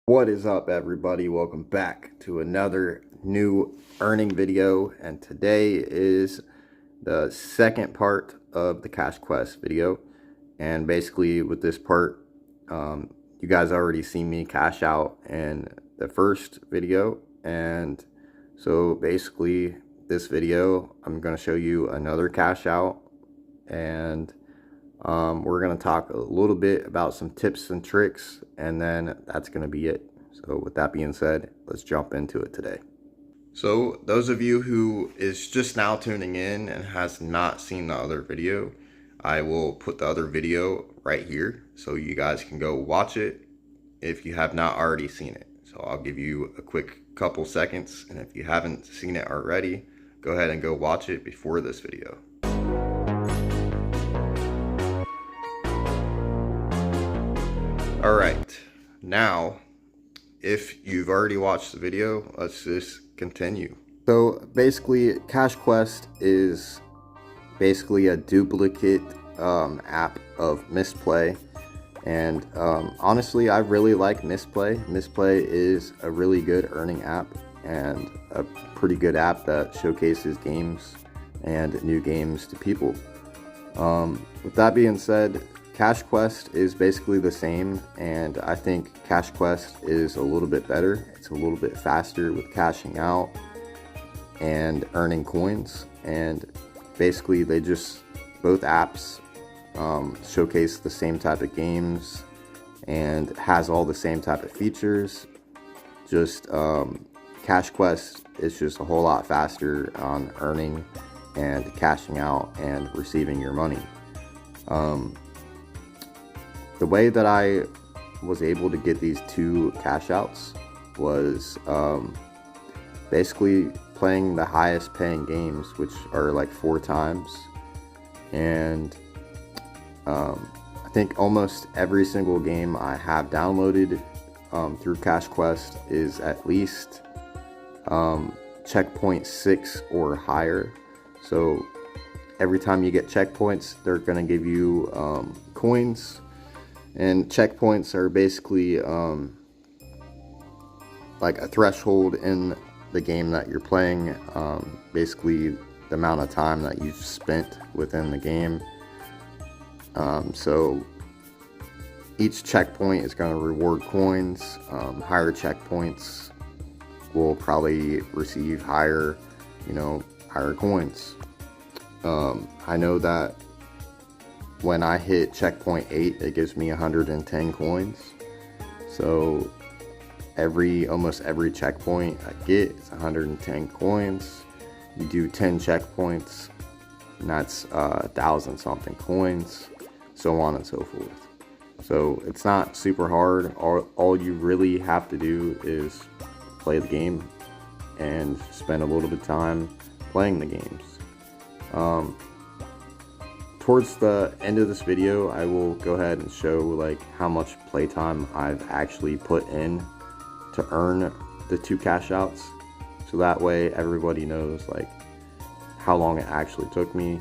What is up, everybody? Welcome back to another new earning video, and today is the second part of the CashQuest video. And basically with this part, you guys already seen me cash out in the first video, and so basically this video I'm going to show you another cash out, and we're going to talk a little bit about some tips and tricks, and then that's going to be it. So with that being said, let's jump into it today. So those of you who is just now tuning in and has not seen the other video, I will put the other video right here so you guys can go watch it if you have not already seen it. So I'll give you a quick couple seconds, and if you haven't seen it already, go ahead and go watch it before this video. Alright, now if you've already watched the video, let's just continue. So basically, CashQuest is basically a duplicate app of BestPlay, and honestly, I really like BestPlay. BestPlay is a really good earning app and a pretty good app that showcases games and new games to people. With that being said, CashQuest is basically the same, and I think CashQuest is a little bit better. It's a little bit faster with cashing out and earning coins, and basically they just, both apps showcase the same type of games and has all the same type of features. Just CashQuest is just a whole lot faster on earning and cashing out and receiving your money. The way that I was able to get these two cash outs was basically playing the highest paying games, which are like 4 times, and I think almost every single game I have downloaded through CashQuest is at least checkpoint 6 or higher. So every time you get checkpoints, they're going to give you coins. And checkpoints are basically like a threshold in the game that you're playing, basically the amount of time that you've spent within the game. So each checkpoint is going to reward coins. Higher checkpoints will probably receive higher coins. I know that when I hit checkpoint 8, it gives me 110 coins. So almost every checkpoint I get is 110 coins. You do 10 checkpoints, and that's 1,000 something coins, so on and so forth. So it's not super hard. All you really have to do is play the game and spend a little bit of time playing the games. Towards the end of this video, I will go ahead and show like how much playtime I've actually put in to earn the 2 cash outs, so that way everybody knows like how long it actually took me,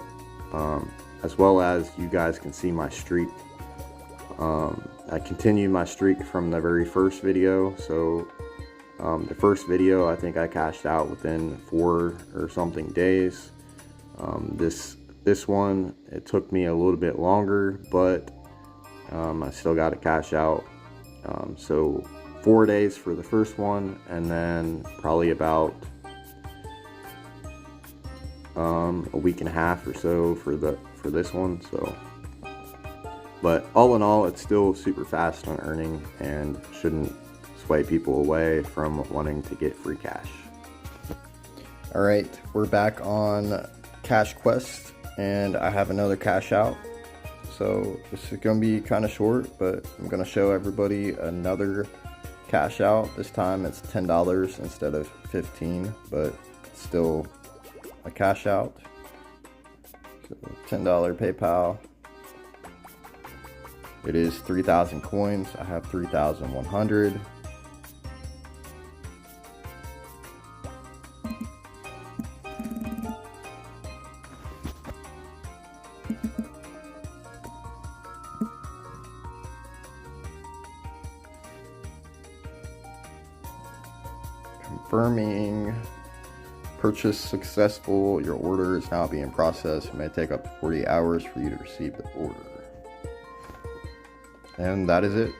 as well as you guys can see my streak. I continued my streak from the very first video. So the first video, I think I cashed out within 4 or something days. This one, it took me a little bit longer, but I still got to cash out. So 4 days for the first one, and then probably about a week and a half or so for this one. So, but all in all, it's still super fast on earning and shouldn't sway people away from wanting to get free cash. All right, we're back on CashQuest, and I have another cash out. So this is going to be kind of short, but I'm going to show everybody another cash out. This time it's $10 instead of $15, but still a cash out. So $10 PayPal. It is 3,000 coins. I have 3,100. confirming. Purchase successful. Your order is now being processed. It may take up to 40 hours for you to receive the order. And that is it.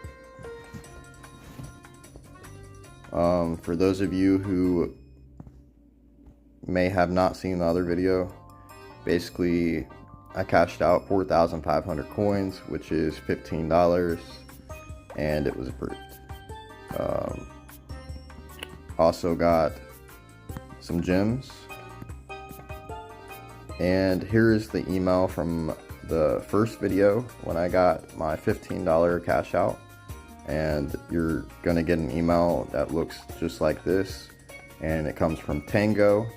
For those of you who may have not seen the other video, basically I cashed out 4,500 coins, which is $15, and it was approved. Also got some gems, and here is the email from the first video when I got my $15 cash out, and you're gonna get an email that looks just like this, and it comes from Tango.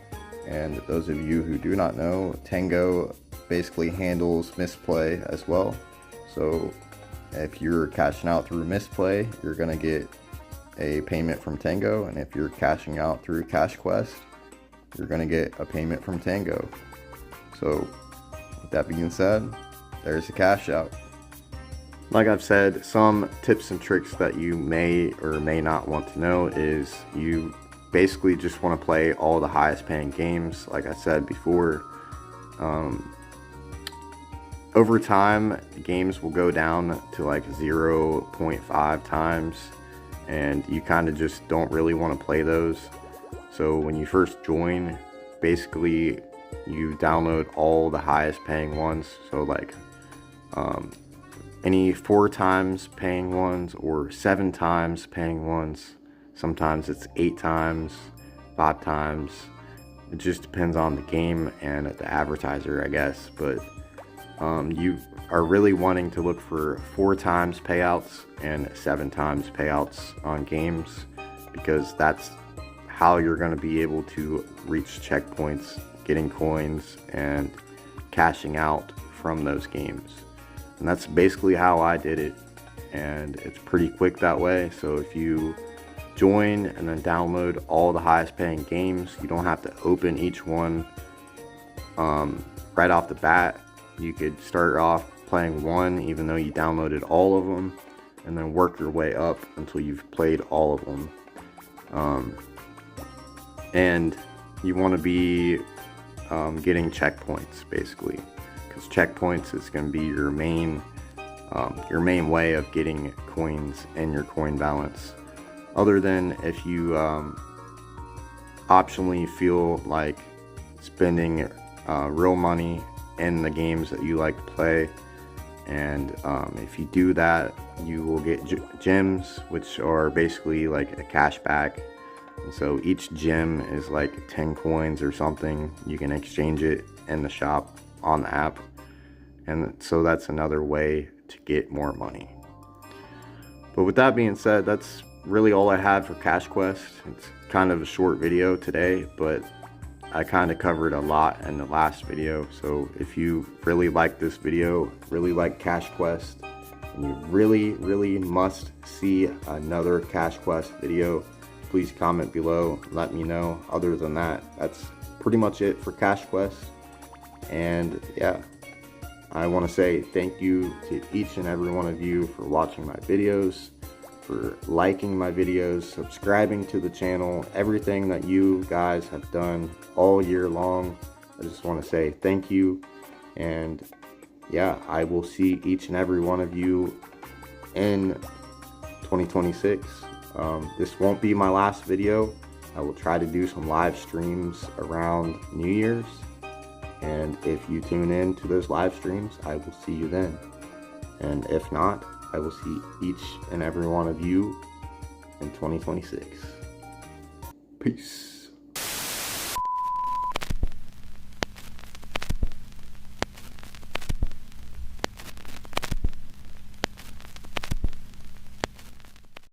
And those of you who do not know, Tango basically handles misplay as well. So if you're cashing out through misplay, you're gonna get a payment from Tango, and if you're cashing out through CashQuest, you're gonna get a payment from Tango. So with that being said, there's the cash out. Like I've said, some tips and tricks that you may or may not want to know is you basically just want to play all the highest paying games. Like I said before, over time games will go down to like 0.5 times, and you kind of just don't really want to play those. So when you first join, basically you download all the highest paying ones. So like any 4 times paying ones or 7 times paying ones. Sometimes it's 8 times, 5 times. It just depends on the game and the advertiser, I guess. But you are really wanting to look for 4 times payouts and 7 times payouts on games, because that's how you're going to be able to reach checkpoints, getting coins, and cashing out from those games. And that's basically how I did it, and it's pretty quick that way. So if you join and then download all the highest paying games, you don't have to open each one right off the bat. You could start off playing one even though you downloaded all of them, and then work your way up until you've played all of them. And you want to be getting checkpoints, basically, because checkpoints is going to be your main way of getting coins in your coin balance. Other than if you optionally feel like spending real money in the games that you like to play, and if you do that, you will get gems, which are basically like a cash back. And so each gem is like 10 coins or something. You can exchange it in the shop on the app, and so that's another way to get more money. But with that being said, that's really all I had for CashQuest. It's kind of a short video today, but I kind of covered a lot in the last video. So if you really like this video, really like CashQuest, and you really must see another CashQuest video, please comment below, let me know. Other than that, that's pretty much it for CashQuest. And yeah, I want to say thank you to each and every one of you for watching my videos, for liking my videos, subscribing to the channel, everything that you guys have done all year long. I just want to say thank you. And yeah, I will see each and every one of you in 2026. This won't be my last video. I will try to do some live streams around New Year's, and if you tune in to those live streams, I will see you then. And if not, I will see each and every one of you in 2026. Peace.